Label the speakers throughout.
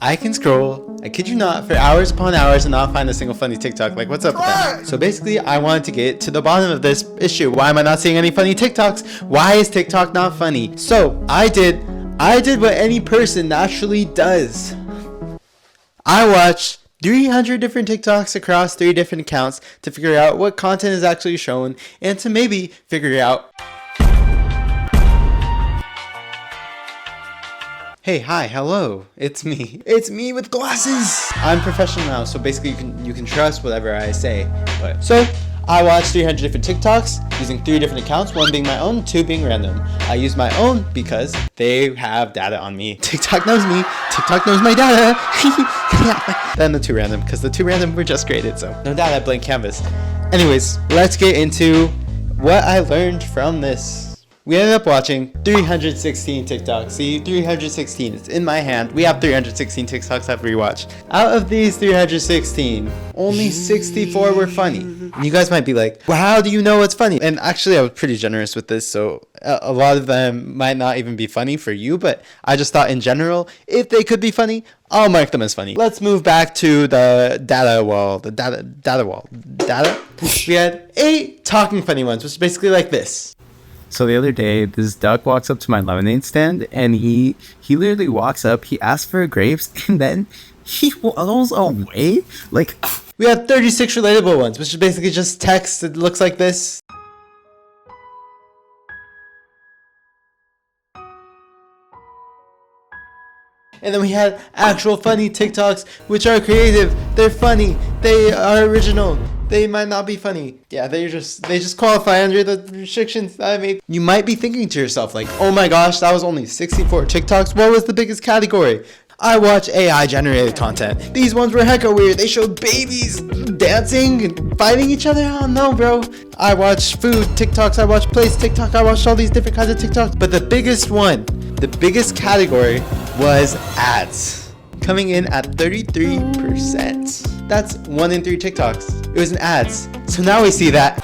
Speaker 1: I can scroll, I kid you not, for hours upon hours and not find a single funny TikTok. Like, what's up with that? So basically, I wanted to get to the bottom of this issue. Why am I not seeing any funny TikToks? Why is TikTok not funny? So I did what any person naturally does. I watched 300 different TikToks across 3 different accounts to figure out what content is actually shown and to maybe figure out. Hey, hi, hello, it's me. It's me with glasses. I'm professional now, so basically you can trust whatever I say. So I watched 300 different TikToks using 3 different accounts, 1 being my own, 2 being random. I use my own because they have data on me. TikTok knows me, TikTok knows my data. Then the 2 random, because the 2 random were just graded, so no data, blank canvas. Anyways, let's get into what I learned from this. We ended up watching 316 TikToks. See, 316, it's in my hand. We have 316 TikToks I've rewatched. Out of these 316, only 64 were funny. And you guys might be like, well, how do you know what's funny? And actually, I was pretty generous with this, so a lot of them might not even be funny for you, but I just thought in general, if they could be funny, I'll mark them as funny. Let's move back to the data wall. Data? We had 8 talking funny ones, which is basically like this. So the other day, this duck walks up to my lemonade stand, and he literally walks up, he asks for grapes, and then he waddles away. Like, we have 36 relatable ones, which is basically just text. It looks like this. And then we had actual funny TikToks, which are creative. They're funny. They are original. They might not be funny. Yeah, they just qualify under the restrictions that I made. You might be thinking to yourself like, oh my gosh, that was only 64 TikToks. What was the biggest category? I watch AI generated content. These ones were hecka weird. They showed babies dancing and fighting each other. I don't know, bro. I watch food TikToks. I watch place TikTok. I watched all these different kinds of TikToks. But the biggest one, the biggest category was ads, coming in at 33%. That's 1 in 3 TikToks. It was in ads. So now we see that.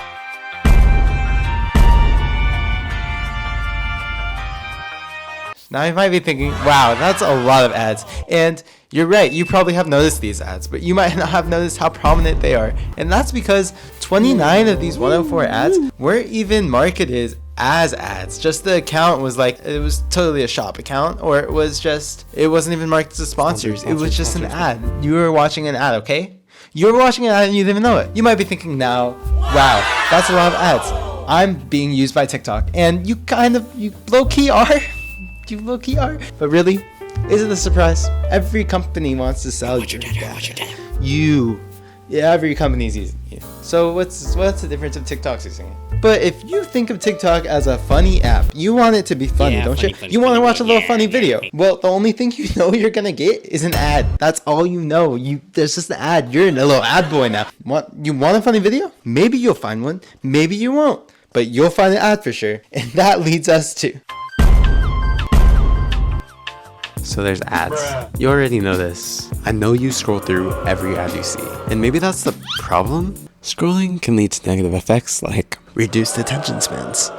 Speaker 1: Now you might be thinking, wow, that's a lot of ads. And you're right, you probably have noticed these ads, but you might not have noticed how prominent they are. And that's because 29 of these 104 ads weren't even marketed as ads. Just the account was like, it was totally a shop account, or it wasn't even marketed as sponsors. It was just an ad. You were watching an ad, okay? You were watching an ad and you didn't even know it. You might be thinking now, wow, that's a lot of ads. I'm being used by TikTok. And you low-key are. You low-key are. But really, isn't it a surprise? Every company wants to sell you. Yeah, every company's using you. So what's the difference of TikTok's using it? But if you think of TikTok as a funny app, you want it to be funny, don't you? You want to watch a little funny video. Well, the only thing you know you're gonna get is an ad. That's all you know. There's just an ad. You're a little ad boy now. You want a funny video? Maybe you'll find one. Maybe you won't. But you'll find an ad for sure. And that leads us to... So there's ads. You already know this. I know you scroll through every ad you see. And maybe that's the problem? Scrolling can lead to negative effects like reduced attention spans,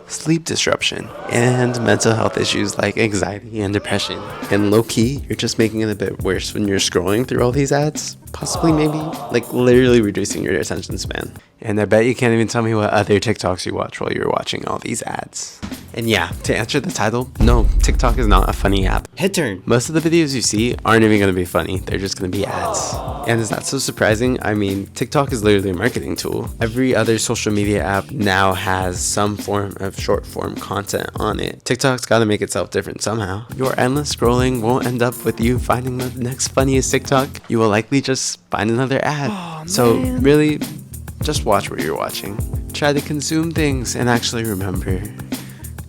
Speaker 1: sleep disruption, and mental health issues like anxiety and depression. And low-key, you're just making it a bit worse when you're scrolling through all these ads. Possibly maybe like literally reducing your attention span. And I bet you can't even tell me what other TikToks you watch while you're watching all these ads. And yeah, to answer the title, no, TikTok is not a funny app. Head turn. Most of the videos you see aren't even going to be funny. They're just going to be ads. And is that so surprising? I mean, TikTok is literally a marketing tool. Every other social media app now has some form of short form content on it. TikTok's got to make itself different somehow. Your endless scrolling won't end up with you finding the next funniest TikTok. You will likely just find another ad. So really, just watch what you're watching. Try to consume things and actually remember.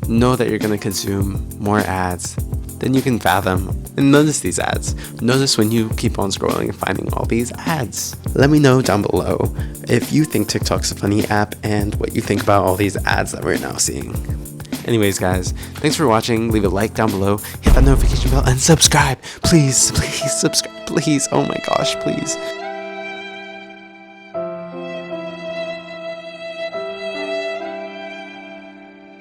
Speaker 1: Know that you're going to consume more ads than you can fathom. And notice these ads. Notice when you keep on scrolling and finding all these ads. Let me know down below if you think TikTok's a funny app and what you think about all these ads that we're now seeing. Anyways, guys, thanks for watching. Leave a like down below. Hit that notification bell and subscribe. Please subscribe. Please. Oh my gosh, please.